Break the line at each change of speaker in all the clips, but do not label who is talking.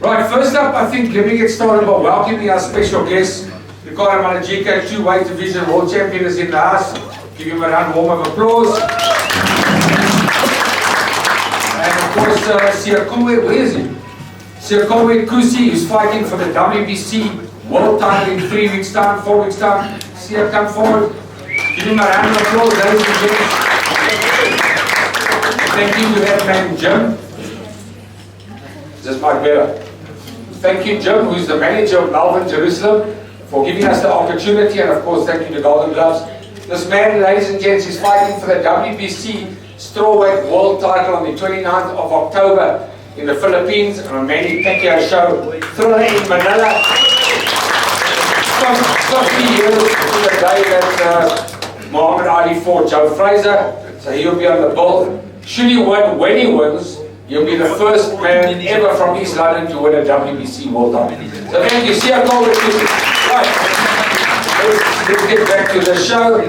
Right, first up, I think, let me get started by welcoming our special guest, Ricardo Malajika, 2-weight division world champion, is in the house. Give him a round warm of applause. And of course, Siyakowe, where is he? Siyakowe Kusi, who's fighting for the WBC world title in 3 weeks' time, 4 weeks' time. Siya, come forward. Give him a round of applause, ladies and gents. Thank you to that man, Jim. Just my better. Thank you, Jim, who's the manager of Melbourne, Jerusalem, for giving us the opportunity, and of course, thank you to GoldenGloves. This man, ladies and gents, is fighting for the WBC strawweight world title on the 29th of October in the Philippines on a Manny Pacquiao show, Thriller in Manila. 50 years to the day that Muhammad Ali fought Joe Fraser, so he'll be on the bill. Should he win, when he wins, he'll be the first man ever from East London to win a WBC world title. So thank you. See you all. Right. Let's get back to the show.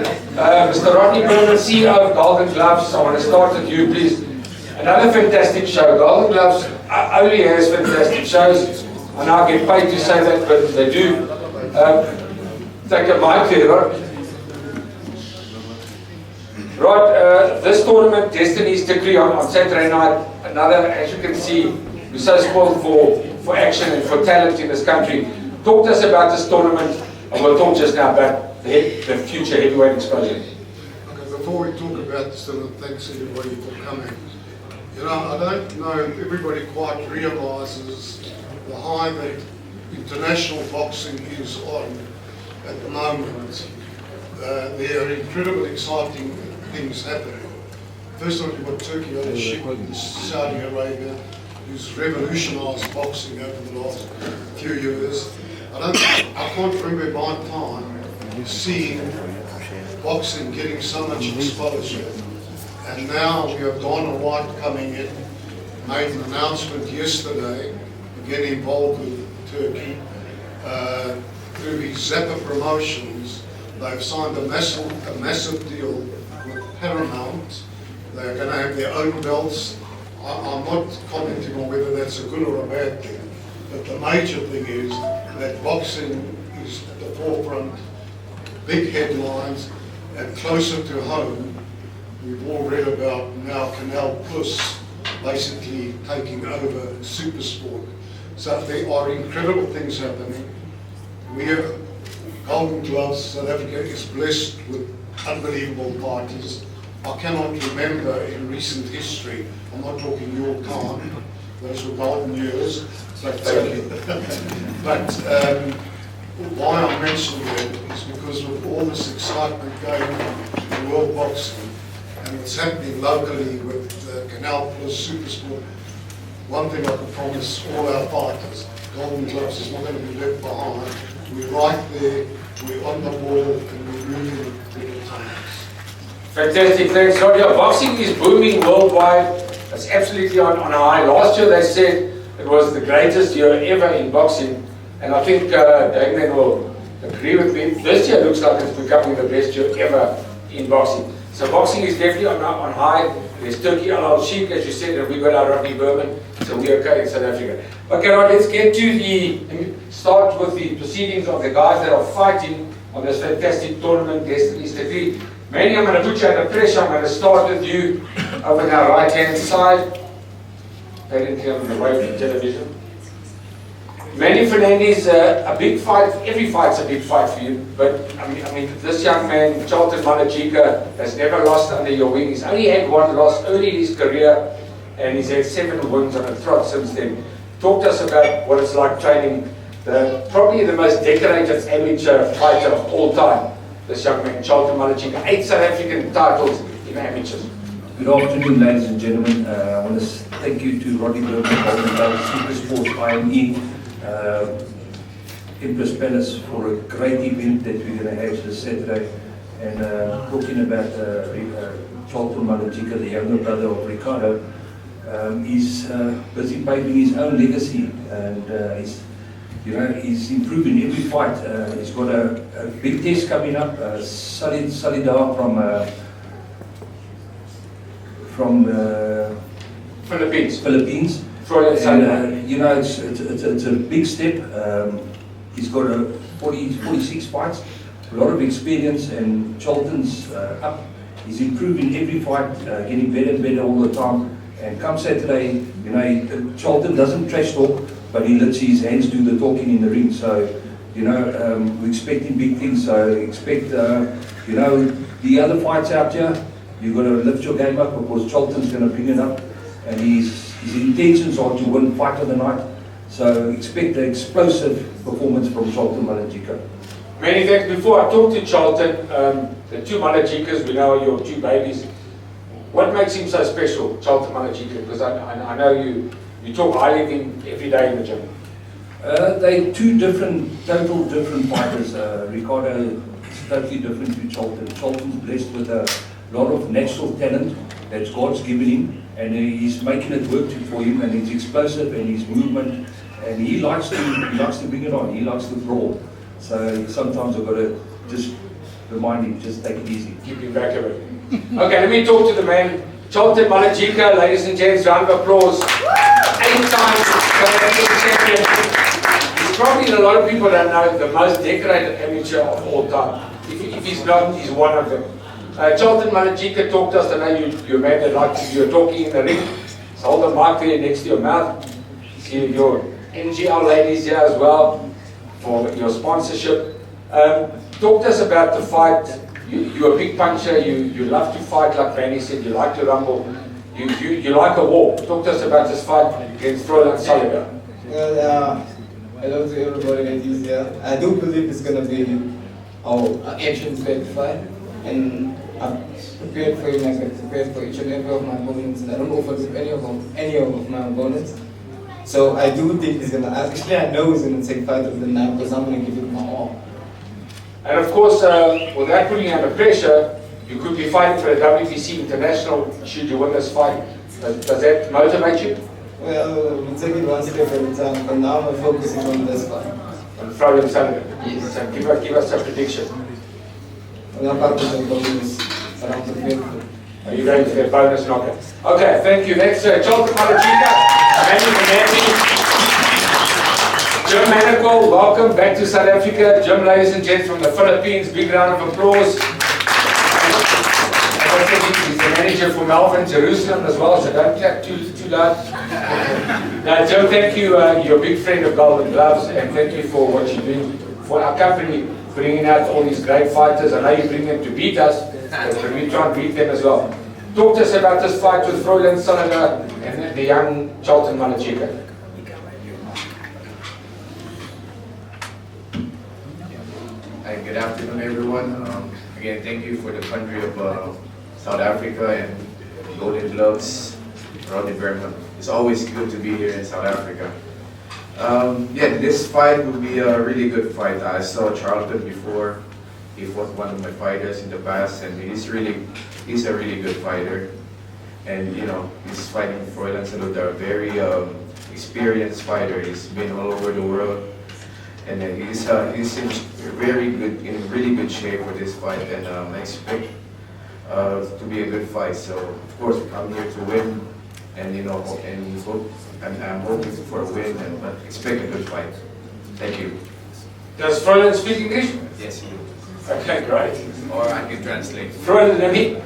Mr. Rodney Berman, CEO of GoldenGloves, I want to start with you, please. Another fantastic show. GoldenGloves only has fantastic shows. I now get paid to say that, but they do. Take a mic there, Rod. Rod, this tournament, Destiny's Decree on Saturday night, another, as you can see, we're so spoiled for action and for talent in this country. Talk to us about this tournament, and we'll talk just now about the future heavyweight exposure.
Okay, before we talk about this tournament, thanks everybody for coming. You know, I don't know if everybody quite realises the high that international boxing is on at the moment. There are incredibly exciting things happening. First of all, you've got Turkey on a ship in Saudi Arabia, who's revolutionised boxing over the last few years. I can't remember my time seeing boxing getting so much exposure. And now we have Dana White coming in, made an announcement yesterday, getting involved with Turkey. Through his Zappa Promotions, they've signed a massive deal with Paramount. They're going to have their own belts. I'm not commenting on whether that's a good or a bad thing, but the major thing is that boxing is at the forefront, big headlines, and closer to home. We've all read about now Canal Plus basically taking over Supersport. So there are incredible things happening. We have GoldenGloves. South Africa is blessed with unbelievable parties. I cannot remember in recent history, I'm not talking your time, those were golden years, but why I'm mentioning it is because of all this excitement going on in world boxing and what's happening locally with Canal Plus Supersport. One thing I can promise all our fighters, GoldenGloves is not going to be left behind. We're right there, we're on the ball, and we're moving with the times.
Fantastic, thanks, Rod. Yeah, boxing is booming worldwide. It's absolutely on a high. Last year they said it was the greatest year ever in boxing, and I think Damien will agree with me. This year looks like it's becoming the best year ever in boxing. So boxing is definitely on high. There's Turkey Al Sheikh, as you said, and we got our Rodney Berman, so we're okay in South Africa. Okay, Rod, let's get to start with the proceedings of the guys that are fighting on this fantastic tournament, Destiny's Decree. Manny, I'm going to put you under pressure. I'm going to start with you over on our right-hand side. They didn't come the way from television. Manny Fernandez, a big fight. Every fight's a big fight for you. But I mean, this young man, Charlton Malajika, has never lost under your wing. He's only had one loss early in his career, and he's had 7 wins on a trot since then. Talk to us about what it's like training probably the most decorated amateur fighter of all time. This young man, Charlton Malajika, 8 South African titles in amateurs.
Good afternoon, ladies and gentlemen. I want to thank you to Rodney Berman, GoldenGloves, Supersport, IME, Empress Palace for a great event that we're going to have this Saturday. And talking about Charlton Malajika, the younger brother of Ricardo, he's busy paving his own legacy, and he's improving every fight. He's got a big test coming up, Salida from Philippines.
Freud and Sullivan.
And, you know, it's a big step. He's got 46 fights, a lot of experience, and Charlton's up. He's improving every fight, getting better and better all the time. And come Saturday, you know, Charlton doesn't trash talk, but he lets his hands do the talking in the ring. So, you know, we're expecting big things. So expect, you know, the other fights out here, you've got to lift your game up because Charlton's going to bring it up. And his intentions are to win fight of the night. So expect an explosive performance from Charlton Malajika.
Many thanks. Before I talk to Charlton, the two Malajikas, we know are your two babies. What makes him so special, Charlton Malajika? Because I know you talk highly of him every day in the gym.
They're two total different fighters. Ricardo is totally different to Charlton. Charlton's blessed with a lot of natural talent that God's given him, and he's making it work for him, and he's explosive and his movement, and he likes to bring it on. He likes to brawl. So sometimes I've got to just remind him, just take it easy.
Keep him back a bit. Okay, let me talk to the man, Charlton Malajika, ladies and gents, round of applause. 8-time South African champion. He's probably, a lot of people don't know, the most decorated amateur of all time. If he's not, he's one of them. Charlton Malajika talked to us. I know you're a man that likes you're talking in the ring. So hold the mic there next to your mouth. See your NGL ladies here as well for your sponsorship. Talk to us about the fight. You're a big puncher. You love to fight, like Randy said. You like to rumble. You like a war. Talk to us about this fight against Freud and Sullivan.
Well, hello to everybody that is here. I do believe it's going to be our action-packed fight, and I've prepared for him like I've prepared for each and every of my opponents, and I don't overlook any of my opponents. So I do think he's going to, actually I know he's going to take fight of the night because I'm going to give it my all.
And of course, without putting you under pressure, you could be fighting for a WBC International should you win this fight. Does that motivate you?
Well, we'll take it one step at a time. For now, we're focusing on this fight.
On Friday and Saturday?
Yes.
So give us a prediction.
Well, I'm part of the bonus, but I'm prepared for it.
Are you going to get bonus knockout? Okay, thank you. Next, Charlton Malajika, Jim Manacle, welcome back to South Africa. Jim, ladies and gents, from the Philippines, big round of applause. As I said, he's the manager for Melbourne, Jerusalem as well, so don't clap too loud. Now, Jim, thank you. You're a big friend of GoldenGloves, and thank you for what you're doing for our company, bringing out all these great fighters. I know you bring them to beat us, but we try and beat them as well. Talk to us about this fight with Freud Sullivan and the young Charlton Malajika.
Hi, good afternoon, everyone. Again, thank you for the country of South Africa and GoldenGloves. It's always good to be here in South Africa. Yeah, this fight will be a really good fight. I saw Charlton before. He fought one of my fighters in the past, and he's a really good fighter. And you know, he's fighting Freud Sullivan, a very experienced fighter. He's been all over the world. And then he's in really good shape for this fight, and I expect to be a good fight. So of course I'm here to win, and you know, I'm hoping for a win, but expect a good fight. Thank you.
Does Freud speak English?
Yes, you.
Okay, great.
Or I can translate.
Freud, let me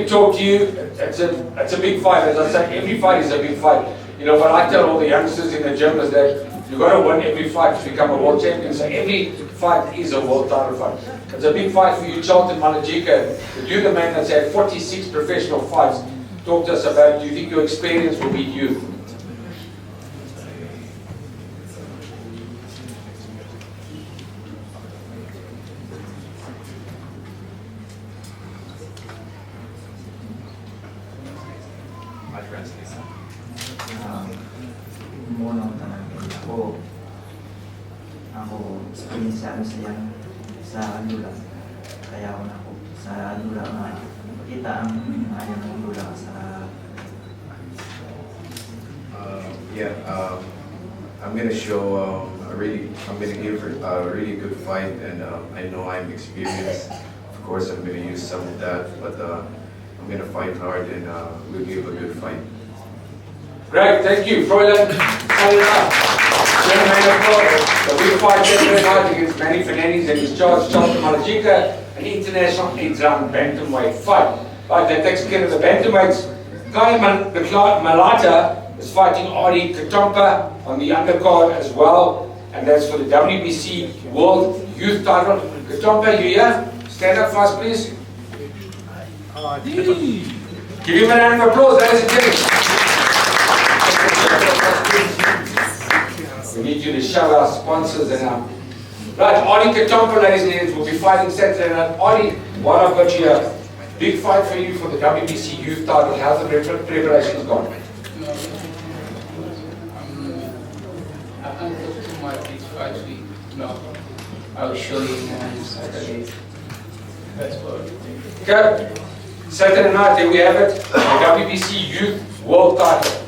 talk to you. It's a big fight. As I say, every fight is a big fight. You know, what I tell all the youngsters in the gym is that you've got to win every fight to become a world champion. So every fight is a world title fight. It's a big fight for you, Charlton Malajika. You're the man that's had 46 professional fights. Talk to us about, do you think your experience will beat you?
I translate.
Muna ako pinsan sa lula, kaya ako na ako sa lula nga kita ang ayaw ng lula sa
I'm gonna show I'm gonna give a really good fight, and I know I'm experienced. Of course, I'm gonna use some of that, but I'm gonna fight hard, and we'll give a good fight.
Great, thank you. Froilan, the big fight Saturday night against Manny Fernandez and his charge, Charlton Malachika, an international 8-round bantamweight fight. Right, that takes care of the bantamweights. Kai Malata is fighting Adi Katompa on the undercard as well, and that's for the WBC World Youth title. Katompa, you here? Stand up fast, please. Give him a round of applause, ladies and gentlemen. We need you to show our sponsors and our... Right, Adi Katompa, ladies and gentlemen, will be fighting Saturday night. Adi, while I've got you here, big fight for you for the WBC Youth title. How's the preparations gone?
I can't talk too much this fight week. No, I'll show you more Saturday. That's what.
Okay, Saturday night, there we have it. The WBC Youth World title.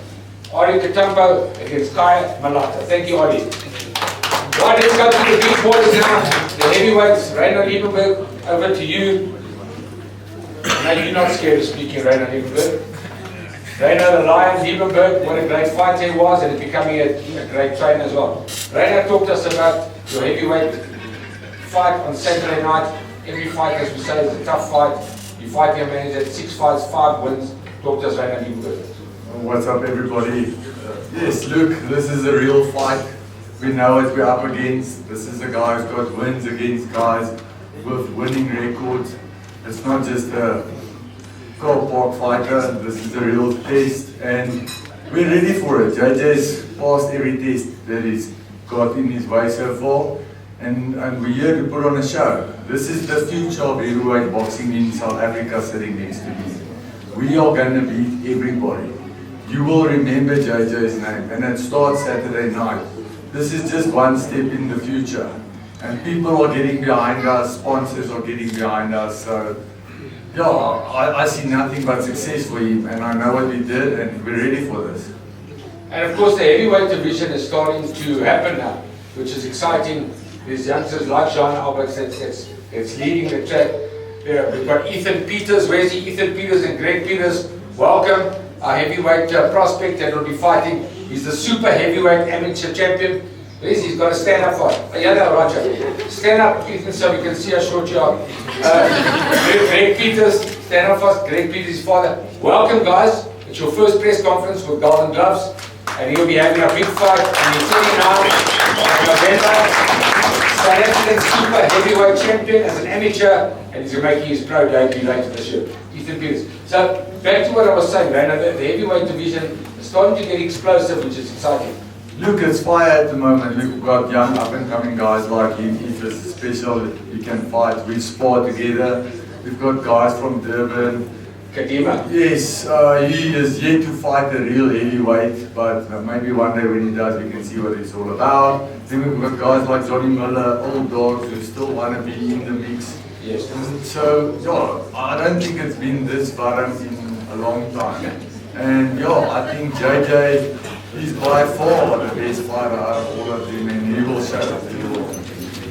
Adi Katompa against Kai Malata. Thank you, Adi. Right, let's go to the big boys now. The heavyweights, Rainer Liebenberg, over to you. Now you're not scared of speaking, Rainer Liebenberg. Rainer the Lion Liebenberg, what a great fighter he was, and he's becoming a great trainer as well. Rainer talked to us about your heavyweight fight on Saturday night. Every fight, as we say, is a tough fight. You fight your manager, 6 fights, 5 wins. Talk to us, Rainer Liebenberg.
What's up, everybody? Yes, look, this is a real fight. We know what we're up against. This is a guy who's got wins against guys with winning records. It's not just a car park fighter. This is a real test, and we're ready for it. JJ's passed every test that he's got in his way so far, and we're here to put on a show. This is the future of heavyweight boxing in South Africa sitting next to me. We are going to beat everybody. You will remember JJ's name, and it starts Saturday night. This is just one step in the future, and people are getting behind us, sponsors are getting behind us, so yeah, I see nothing but success for him, and I know what we did, and we're ready for this.
And of course the heavyweight division is starting to happen now, which is exciting. There's youngsters like Jean Alberts that's leading the track. Yeah, we've got Ethan Peters. Where's he? Ethan Peters and Greg Peters. Welcome. Our heavyweight prospect that will be fighting. He's the super heavyweight amateur champion. Where's he? He's got to stand up for it. Oh, yeah, no, Roger. Stand up, Ethan, so we can see how short you are. Greg Peters, stand up for us. Greg Peters' father. Welcome, guys. It's your first press conference with GoldenGloves, and he'll be having a big fight on the 29th of November. South African super heavyweight champion as an amateur, and he's making his pro debut later this year. Ethan Peters. So, back to what I was saying, Rainer, the heavyweight division is starting to get explosive, which is exciting.
Look, it's fire at the moment. Look, we've got young up-and-coming guys like him. He's a special, he can fight. We spar together. We've got guys from Durban.
Kadima.
Yes, he is yet to fight a real heavyweight, but maybe one day when he does, we can see what it's all about. Then we've got guys like Johnny Miller, old dogs who still want to be in the mix.
Yes.
And so, yeah, I don't think it's been this violent in a long time. And yeah, I think JJ is by far the best fighter out of all of them, and he will show it.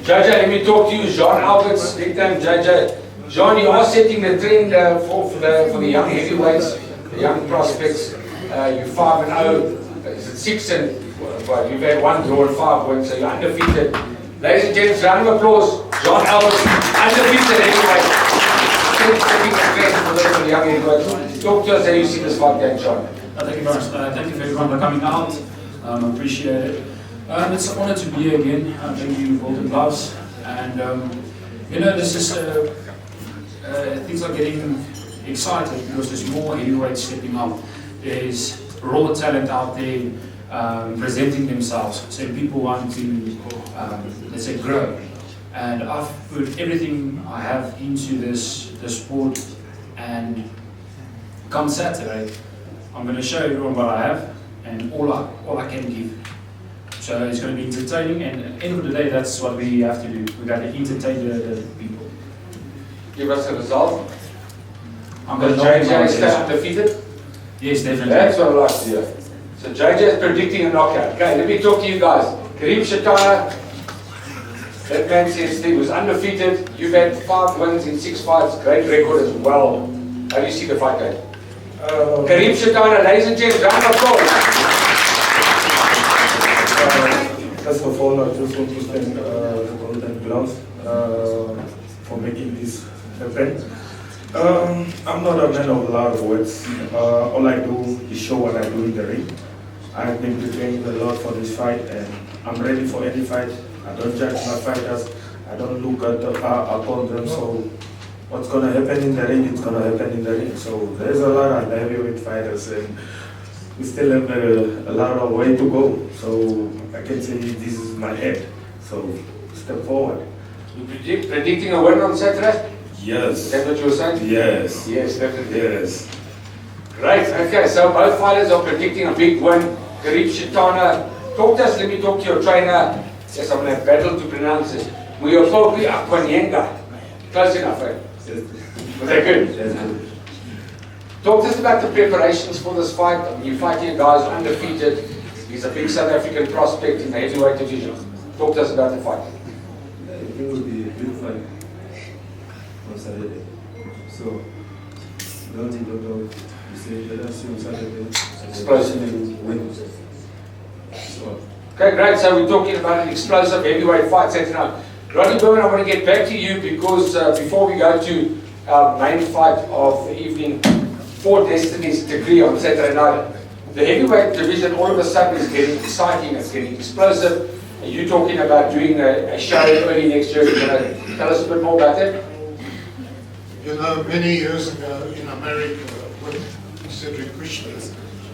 JJ, let me talk to you. Jean Alberts, big time JJ. Jean, you are setting the trend for the young heavyweights, the young prospects. You're 5-0. Is it 6 and well, you've had 1 draw and 5 wins, so you're undefeated. Ladies and gents, round of applause. Jean Alberts, undefeated heavyweight. Setting the trend for the young heavyweights. Talk to us how you see this fight going, Jean.
Thank you very much. Thank you for everyone for coming out. I appreciate it. It's an honor to be here again. Thank you, GoldenGloves. And you know, this is things are getting excited because there's more heavyweights stepping up. There's raw talent out there presenting themselves. So people want to, let's say, grow. And I've put everything I have into this sport, and come Saturday, I'm going to show everyone what I have and all I can give. So it's going to be entertaining, and at the end of the day, that's what we have to do. We got to entertain the people.
Give us a result.
I'm going to
JJ stay undefeated?
Yes, definitely.
That's what I like to hear. So JJ is predicting a knockout. Okay, let me talk to you guys. Karim Shatana, that man says he was undefeated. You've had 5 wins in 6 fights. Great record as well. How do you see the fight going? Karim Shatana, ladies and gents, round of applause.
First of all, I just want to thank the Golden Gloves for making this happen. I'm not a man of a lot of words. All I do is show what I do in the ring. I've been preparing a lot for this fight, and I'm ready for any fight. I don't judge my fighters. I don't look at upon them. So what's going to happen in the ring, it's going to happen in the ring. So there's a lot of heavyweight fighters, and we still have a lot of way to go. So I can say this is my head. So step forward.
You predicting a win on Saturday?
Yes.
Is that what you were saying?
Yes.
Yes, definitely.
Yes.
Great. Okay, so both fighters are predicting a big win. Garib Shetana, talk to us. Let me talk to your trainer. Yes, I'm going to battle to pronounce this. Muyofobi Akwanyenga. Close enough, right? Was that good?
That's good.
Talk to us about the preparations for this fight. I mean, you're fighting a guy who's undefeated. He's a big South African prospect in the heavyweight division. Talk to us about the fight.
I think it will be a good fight on Saturday. So, don't you say let us see on Saturday.
Explosive.
Win. So,
Okay, great. So we're talking about an explosive heavyweight fight Saturday night. Ronnie Berman, I want to get back to you because before we go to our main fight of the evening, for Destiny's degree on Saturday night, the heavyweight division all of a sudden is getting exciting, it's getting explosive. And you're talking about doing a show early next year. You're going to tell us a bit more about that?
You know, many years ago in America with Cedric Krishna,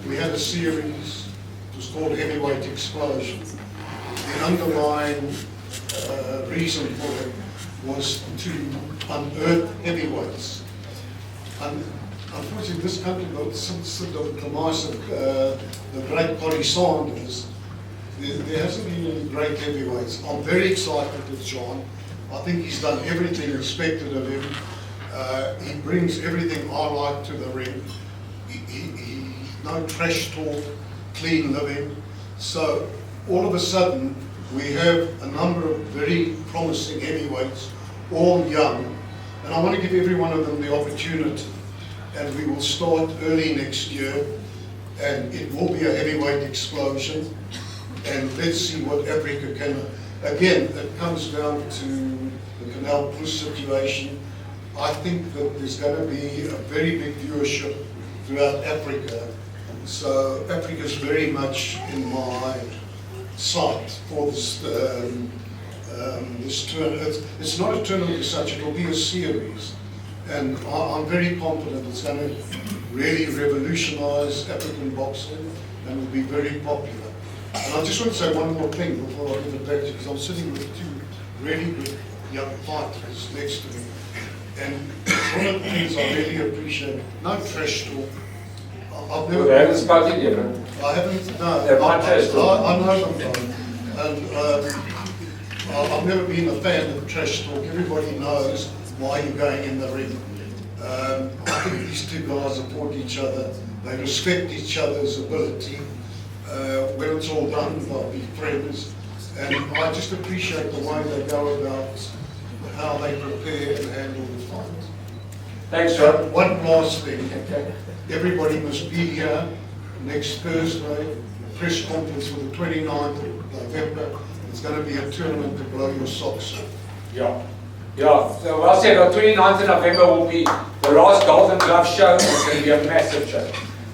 we had a series, it was called Heavyweight Explosion. The underlying reason for it was to unearth heavyweights. And unfortunately, this country, since the demise of the great Corrie Sanders, there hasn't been any great heavyweights. I'm very excited with John. I think he's done everything expected of him. He brings everything I like to the ring. He no trash talk, clean living. So all of a sudden, we have a number of very promising heavyweights, all young. And I want to give every one of them the opportunity. And we will start early next year. And it will be a heavyweight explosion. And let's see what Africa can. Again, it comes down to the Canal Plus situation. I think that there's going to be a very big viewership throughout Africa. So Africa's very much in my sight for this this tournament. It's not a tournament as such, it'll be a series. And I'm very confident it's going to really revolutionize African boxing and will be very popular. And I just want to say one more thing before I give it back to you, because I'm sitting with two really good young fighters next to me. And one of the things I really appreciate, no trash talk. I've never.
They haven't spoken yet, right?
I haven't, no.
They're my trash talk.
I know them both. And I've never been a fan of trash talk. Everybody knows why you're going in the ring. I think these two guys support each other. They respect each other's ability. When it's all done, they'll be friends. And I just appreciate the way they go about how they prepare and handle the fight.
Thanks, John.
One last thing. Everybody must be here next Thursday, press conference for the 29th of November. It's going to be a tournament to blow your socks off.
Yeah. Yeah, so well said. On 29th of November will be the last Golden Glove show. It's going to be a massive show.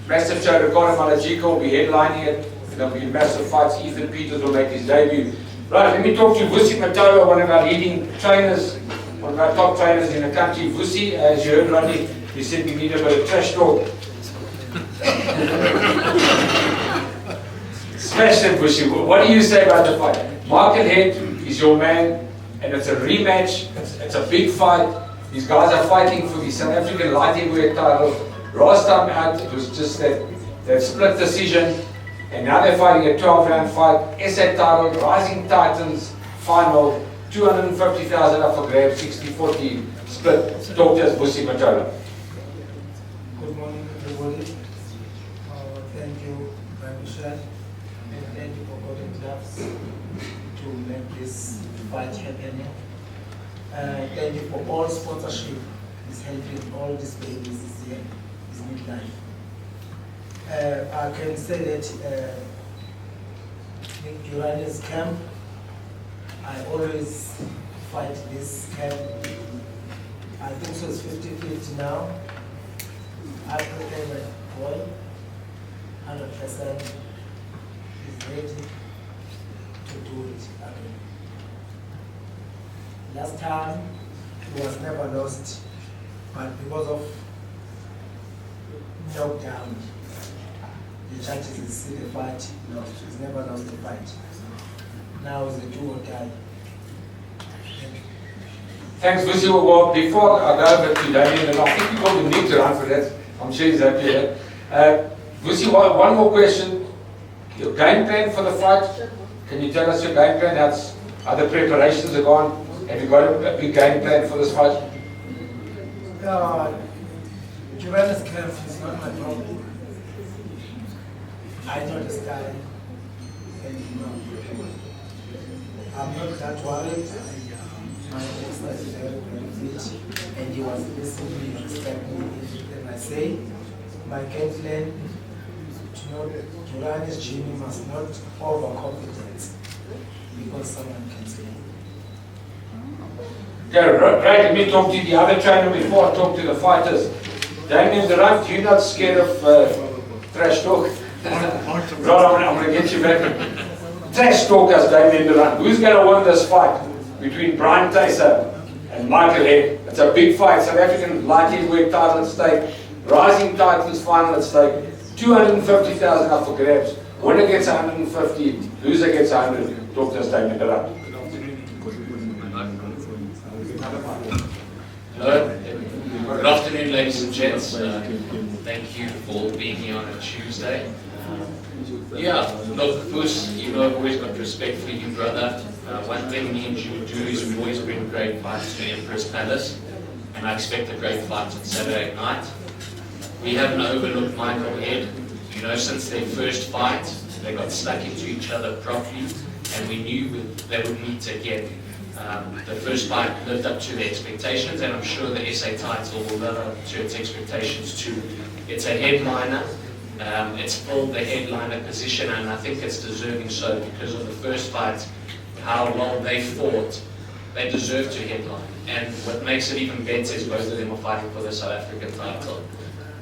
Massive show. Ricardo Malajika will be headlining it. There'll be massive fights. Ethan Peters will make his debut. Right, let me talk to Vusi Matolo, one of our leading trainers, one of our top trainers in the country. Vusi, as you heard, Rodney, you said we need a bit of trash talk. Smash it, Vusi. What do you say about the fight? Market Head is your man, and it's a rematch. It's a big fight. These guys are fighting for the South African light heavyweight title. Last time out, it was just that split decision. And now they're fighting a 12-round fight. SA title, Rising Titans, final, 250,000 up for grabs, 60-40 split. Talk to us, Vusi Matolo.
Good morning, everybody. Thank you, Michelle, and thank you for GoldenGloves to make this fight happen. Thank you for all sponsorship is helping all these babies this year, this midlife. I can say that Nick Durani's camp I always fight this camp. I think so it's 50-50 now. I prepare my boy 100% is ready to do it again. Last time he was never lost, but because of knockdown, the judges see the fight lost. He's never lost the fight. Now it's a do or die. Thank you.
Thanks, Thysse. Well, before I go over to Damien, and I think you probably need to run for that. I'm sure he's happy with that. Thysse, one more question. Your game plan for the fight? Can you tell us your game plan? How the preparations are gone? Have you got a big game plan for this fight?
Joanna's camp is not my problem. I know this guy, and I'm not that worried. My expert is very fit, and he was listening to me, respecting me, everything I say. My game plan, Joanna's gym must not overconfidence, because someone can say.
Yeah, right. Let me talk to the other trainer before I talk to the fighters. Damien Durant, you're not scared of trash talk? Ron, I'm going to get you back. Trash talkers, Damien Durant. Who's going to win this fight between Brian Thysse and Michael Head? It's a big fight. South African light heavyweight title at stake. Rising titles final at stake. 250,000 up for grabs. Winner gets 150, loser gets 100. Talk to us, Damien Durant.
Hello. Good afternoon, ladies and gents. Thank you for being here on a Tuesday. Yeah, look, Thysse, you know I've always got respect for you, brother. One thing me and you do is we've always bring great fights to Empress Palace, and I expect a great fight on Saturday night. We haven't overlooked Michael Head. You know, since their first fight, they got stuck into each other properly, and we knew they would meet again. The first fight lived up to their expectations, and I'm sure the SA title will live up to its expectations too. It's a headliner. It's filled the headliner position, and I think it's deserving so because of the first fight, how long they fought. They deserve to headline. And what makes it even better is both of them are fighting for the South African title.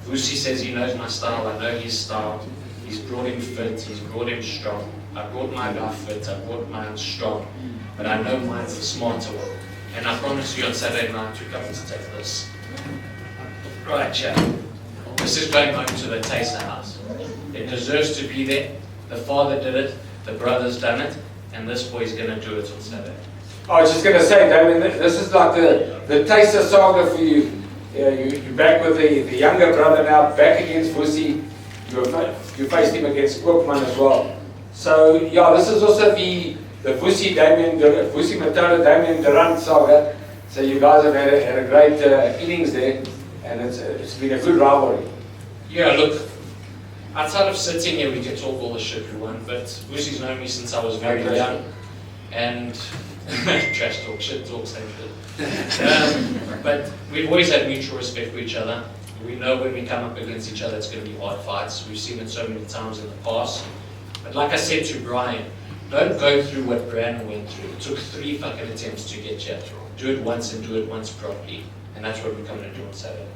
Thysse says he knows my style, I know his style. He's brought him fit, he's brought him strong. I brought my guy fit, I brought mine strong. But I know mine's the smarter one. And I promise you on Saturday night you're coming to take this. Right, chap. This is going home to the Thysse house. It deserves to be there. The father did it, the brother's done it, and this boy's going to do it on Saturday.
I was just going to say, Damien, this is like the Thysse saga for you. You're back with the younger brother now, back against Thysse. You faced him against Koopman as well. So, yeah, this is also the Thysse Matola Damien Durant saga. So you guys have had a great innings there, and it's been a good rivalry.
Yeah, look, outside of sitting here, we can talk all the shit we want, but Thysse's known me since I was very young, and trash talk, shit talk, same shit. But we've always had mutual respect for each other. We know when we come up against each other, it's going to be hard fights. We've seen it so many times in the past. But like I said to Brian, don't go through what Brandon went through. It took 3 fucking attempts to get you. Do it once and do it once properly. And that's what we're coming to do on Saturday.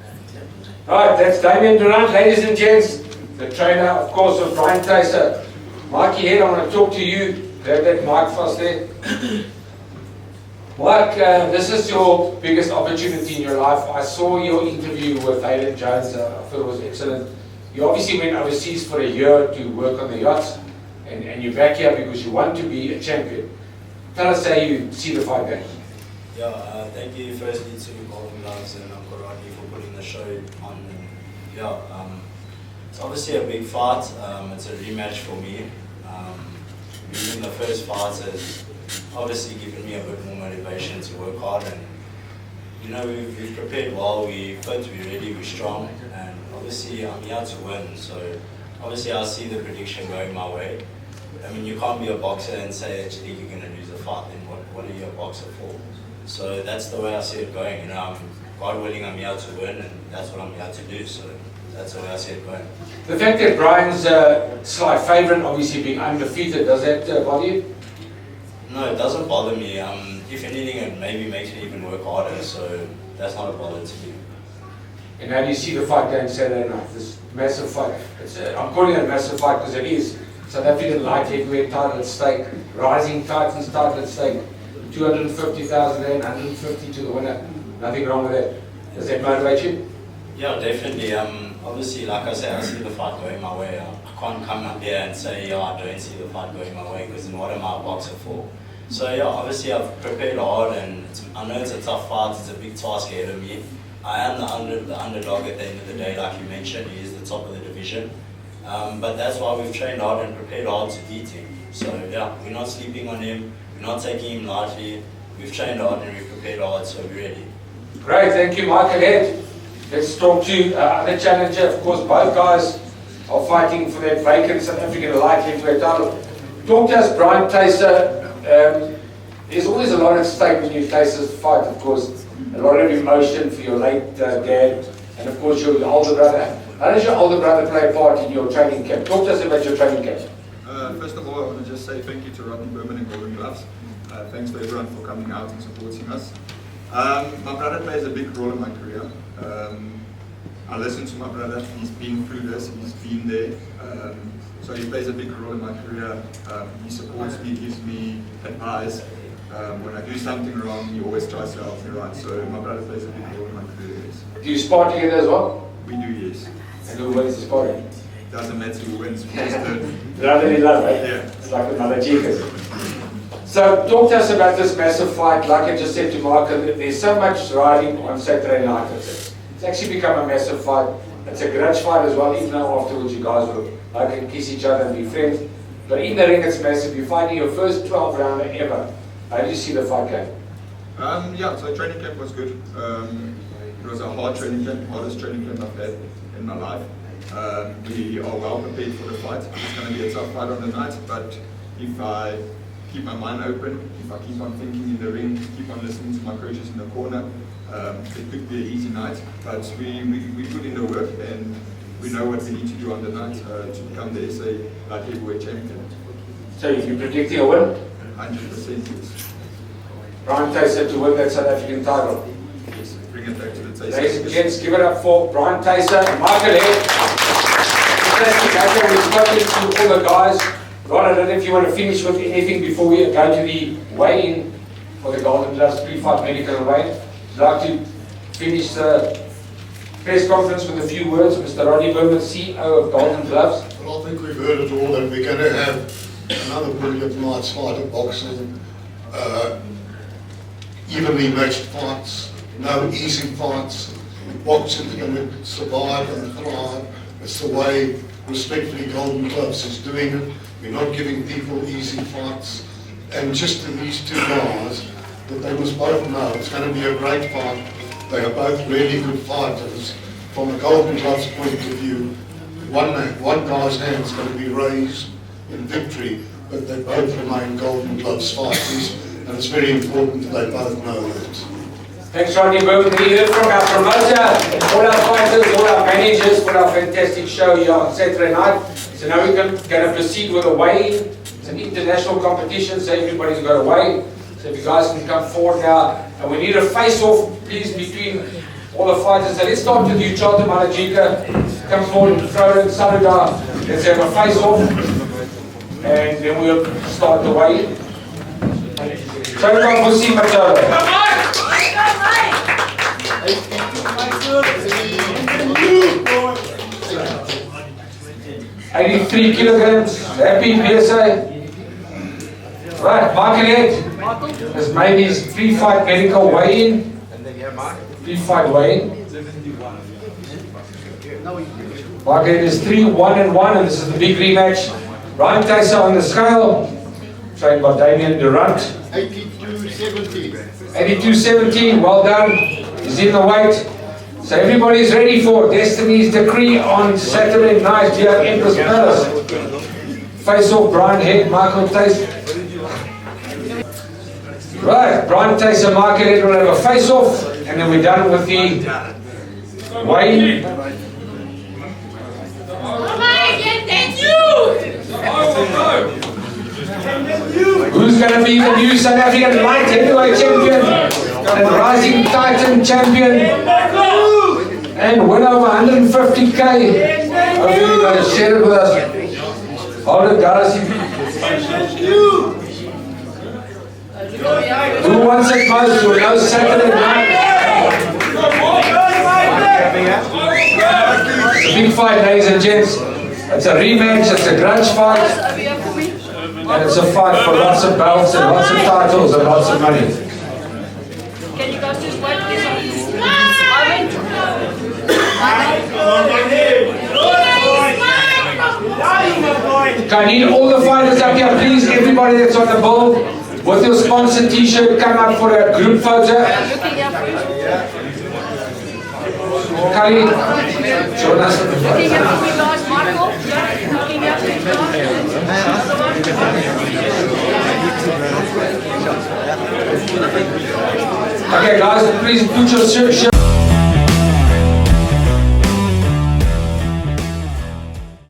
Alright, that's Damien Durant, ladies and gents. The trainer, of course, of Brian Thysse. Mikey Head, I want to talk to you. Grab that mic fast there. Mike, this is your biggest opportunity in your life. I saw your interview with Hayden Jones. I thought it was excellent. You obviously went overseas for a year to work on the yachts, and you're back here because you want to be a champion. Tell us how you see the fight back.
Yeah, thank you firstly to GoldenGloves and Korani for putting the show on. And, yeah, it's obviously a big fight. It's a rematch for me. Losing the first fight has obviously given me a bit more motivation to work hard, and you know we've prepared well, we're fit, we're ready, we're strong, and obviously I'm here to win. So obviously I see the prediction going my way. I mean, you can't be a boxer and say actually you're going to lose a fight, then what are you a boxer for? So that's the way I see it going. You know, God willing, I'm here to win, and that's what I'm here to do. So that's the way I see it going.
The fact that Brian's slight favourite, obviously being undefeated, does that bother you?
No, it doesn't bother me. If anything, it maybe makes me even work harder, so that's not a bother to me.
And how do you see the fight going Saturday night? This massive fight. I'm calling it a massive fight because it is. South African light heavyweight title at stake, rising Titans title at stake, 250,000 and 150 to the winner. Nothing wrong with that. Does that motivate you?
Yeah, definitely. Obviously, like I said, I see the fight going my way. I can't come up here and say, yeah, I don't see the fight going my way, because then what am I a boxer for? So yeah, obviously I've prepared hard, and I know it's a tough fight, it's a big task ahead of me. I am the underdog at the end of the day, like you mentioned. He is the top of the division. But that's why we've trained hard and prepared hard to beat him. So yeah, we're not sleeping on him, we're not taking him lightly. We've trained hard and we've prepared hard, so we're ready.
Great, thank you, Michael Head. Let's talk to other challenger. Of course, both guys are fighting for that vacant South African light heavyweight title. Talk to us, Brian Thysse. There's always a lot at stake when you face this fight, of course. A lot of emotion for your late dad, and of course your older brother. How does your older brother play a part in your training camp? Talk to us about your training camp.
First of all, I want to just say thank you to Rodney Berman and GoldenGloves. Thanks to everyone for coming out and supporting us. My brother plays a big role in my career. I listen to my brother, he's been through this, he's been there. So he plays a big role in my career. He supports me, gives me advice. When I do something wrong, he always tries to help me right. So my brother plays a big role in my career, yes.
Do you spar together as well?
We do, yes.
And who wins the sparring?
Doesn't matter who wins.
Brotherly love, right?
Yeah.
It's like another cheekers. So talk to us about this massive fight. Like I just said to Michael, there's so much riding on Saturday night. It's actually become a massive fight. It's a grudge fight as well, even though afterwards you guys will like and kiss each other and be friends. But in the ring it's massive. You're fighting your first 12 rounder ever. How do you see the fight going?
Yeah, so training camp was good. It was a hard training camp, hardest training camp I've had in my life. We are well prepared for the fight. It's going to be a tough fight on the night, but if I keep my mind open, if I keep on thinking in the ring, keep on listening to my coaches in the corner, it could be an easy night. But we put in the work, and we know what we need to do on the night to become the SA light heavyweight champion.
So you're predicting a win?
100% yes.
Brian Thysse to win that South African title.
Yes, bring it back to the Thysse.
Ladies and gents, give it up for Brian Thysse and Michael Head. Fantastic. Okay, we've spoken to all the guys. Ron, I don't know if you want to finish with anything before we go to the weigh-in for the GoldenGloves pre-fight medical weigh-in. I'd like to finish the press conference with a few words. Mr. Rodney Berman, CEO of GoldenGloves.
Well, I think we've heard it all, that we're going to have another brilliant night's fight of boxing. Evenly matched fights, no easy fights. Boxing's going to survive and thrive. It's the way, respectfully, GoldenGloves is doing it. We're not giving people easy fights. And just to these two guys, that they must both know it's going to be a great fight. They are both really good fighters. From a GoldenGloves point of view, one guy's hand's going to be raised in victory, but they both remain GoldenGloves fighters, and it's very important that they both know that.
Thanks, Rodney Berman. We heard from our promoter, all our fighters, all our managers for our fantastic show here on Saturday night. So now we're going to proceed with a weigh-in. It's an international competition, so everybody's got a weigh. So if you guys can come forward now, and we need a face-off, please, between all the fighters. So let's start with you, Charlton Malajika. Come forward, Froden, Saludar. Let's have a face-off, and then we'll start the weigh-in. Saludar Musi Machado. Come on! 83 kilograms. Happy PSA. Right, Michael Head has made his pre-fight medical weigh-in. Pre-fight weigh-in. Michael Head is 3-1-1, and this is the big rematch. Brian Thysse on the scale, trained by Damien Durant.
82-17.
82-17, well done. He's in the weight. So everybody's ready for Destiny's Decree on Saturday night here at Empress Palace. Face off Brian Head, Michael Thysse. Right, Brian Thysse and Michael Head will have a face off, and then we're done with the weigh-in. Who's going to be the new South African light heavyweight champion and rising titan champion and win over 150k? Hopefully you're going to share it with us. Hold it, guys. Who wants it most? We'll know Saturday night. It's a big fight, ladies and gents. It's a rematch, it's a grudge fight, and it's a fight for lots of belts and lots of titles and lots of money.
Can you guys just wait this
I need all the fighters up here, please. Everybody that's on the bill with your sponsor t-shirt, come up for a group photo. Kali, Jonas. Okay guys, please put your shirt.